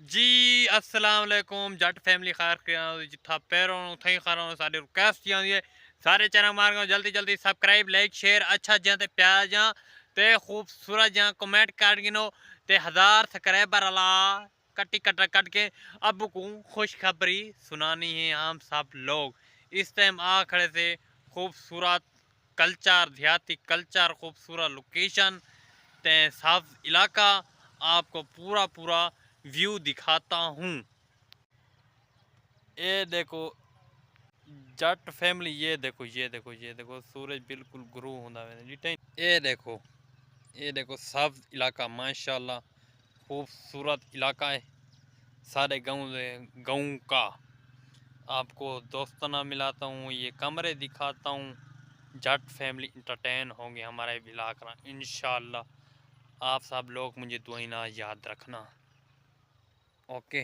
जी अस्सलाम वालेकुम जट फैमिली खार जिथा पैरों थई खारों साडे रिक्वेस्ट आंदी है सारे चैनल मार जल्दी जल्दी सब्सक्राइब लाइक शेयर अच्छा जा ते प्यार जा ते खूबसूरत जा कमेंट कर गिनो ते 1000 सब्सक्राइबर अला कटी कट के अब को खुशखबरी सुनानी है हम सब लोग इस टाइम आ खड़े थे खूबसूरत कल्चर देहाती कल्चर खूबसूरत लोकेशन ते साफ इलाका आपको पूरा पूरा व्यू दिखाता हूँ। ये देखो जट फैमिली ये देखो सूरज बिल्कुल गुरु होंदा है। ये देखो सब इलाका माशाल्लाह खूबसूरत इलाका है। सारे गाँव का आपको दोस्ताना मिलाता हूँ, ये कमरे दिखाता हूँ। जट फैमिली इंटरटेन होंगे हमारे इलाका इंशाल्लाह। आप सब लोग मुझे दुआना याद रखना। ओके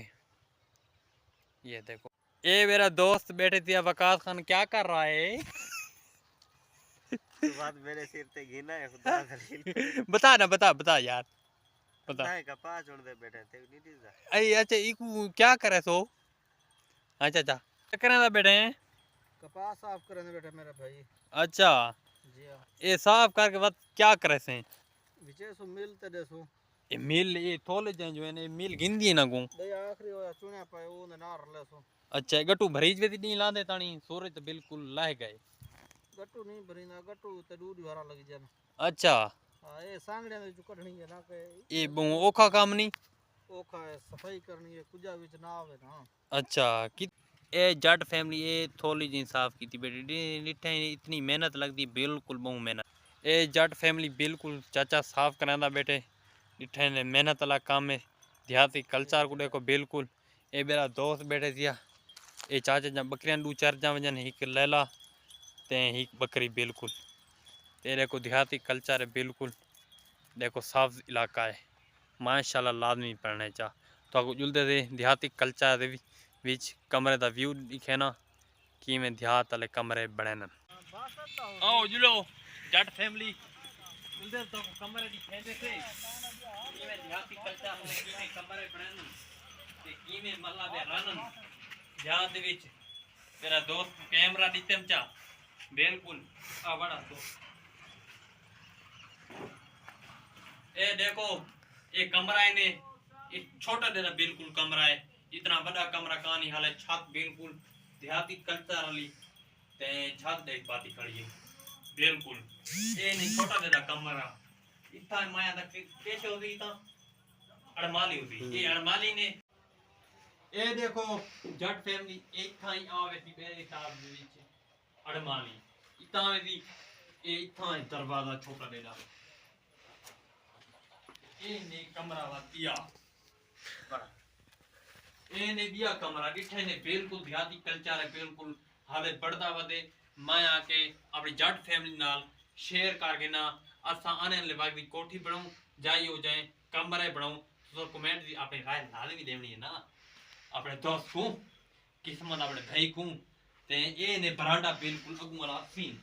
ये देखो ये मेरा दोस्त बैठे थे वकास खान क्या कर रहा है? तो बात मेरे सिर ते घिना है खुदा खलील बता ना बता यार बता। ना कपास छोड़ दे बैठे थे नहीं दिखता। अरे अच्छा इकू क्या करे सो? अच्छा क्या करने दा बैठे हैं? कपास साफ करने बैठे मेरा भाई। अच्छा जी हाँ। ये साफ करके बाद क्या करे से? विचे सु मिल ते देसु ये मिल ये थोले जो है मिल गिंदी है ना गो। दे आखिरी होया चुने पाए वो ने नार लेसु। अच्छा गट्टू भरीज वे नहीं ला दे तानी सूरज तो बिल्कुल लाह गए। गट्टू नहीं भरीना गट्टू ते दूध भरा लग जाना। अच्छा हां ये सांगड़े में जो कढनी है ना के ये ओखा काम नहीं। ओखा है सफाई करनी है कुजा विच ना आवे ना। अच्छा कि ए जट फैमिली ये थोड़ी जी साफ की थी बेटी लिठे इतनी मेहनत लगती बिल्कुल बहु मेहनत। ए जट फैमिली बिल्कुल चाचा साफ करांदा बैठे लिठे ने मेहनत वाला काम है देहाती कल्चर को देखो बिल्कुल। ए मेरा दोस्त बैठे थिया ए चाचा जा बकरियां दू चार जा वजन एक लैला ते एक बकरी बिल्कुल। ते देखो देहाती कल्चर है बिल्कुल। देखो साफ इलाका है माशाल्लाह लाजमी पढ़ने चा तो आपको जुलते थे देहाती कल्चर दे विच कमरे दा व्यू दिखे ना कि में देहात वाले कमरे बने न। आओ जुलो जट फैमिली जुलते तो कमरे दिखे थे कि में देहाती कल्चर वाले कि में कमरे बने न ते कि में मल्ला बे रनन देहात विच। तेरा दोस्त कैमरा दितम चा बिल्कुल आ बड़ा तो ए देखो ये कमरा है ने ये छोटा देना बिल्कुल कमरा है इतना बड़ा कमरा कहानी हाल है। छत बिल्कुल देहाती कल्चर वाली ते छत देख पाती खड़ी है बिल्कुल। ये नहीं छोटा देना कमरा इतना माया तक कैसे होती इतना अड़माली होती ये अड़माली ने। ये देखो जट फैमिली एक थाई आवे थी मेरे साहब दे विच अड़माली इतना दी ये इतना दरवाजा छोटा देना ये ने कमरा वातिया ए ने दिया कमरा दिठे ने बिल्कुल देहाती कल्चर है बिल्कुल हाले बढ़दा वदे माया के अपनी जट फैमिली नाल शेयर करके ना असा आने वाले वक्त दी कोठी बनाऊं जाई हो जाए कमरे बनाऊं तो कमेंट दी अपने राय लाल भी देनी है ना अपने दोस्त को किस्मत अपने भाई को ते ए ने बरांडा बिल्कुल अगू वाला सीन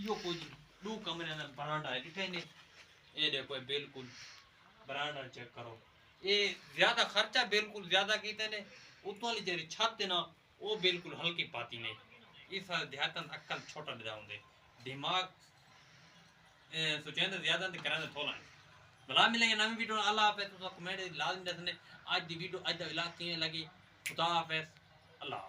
यो कुछ दो कमरे ना बरांडा है दिठे ने ए देखो बिल्कुल बरांडा चेक करो। ये ज्यादा खर्चा बिल्कुल ज्यादा कीते ने उतो वाली जेरी छत है ना वो बिल्कुल हल्की पाती ने इस ध्यान अक्कल छोटा दे जाऊंगे दिमाग सोचें तो ज्यादा तो करें तो थोड़ा भला मिलेंगे नवी वीडियो अल्लाह हाफिज़ तो कमेंट लाजमी दसने आज दी वीडियो आज दा इलाज किए लगी खुदा हाफिज़ अल्लाह।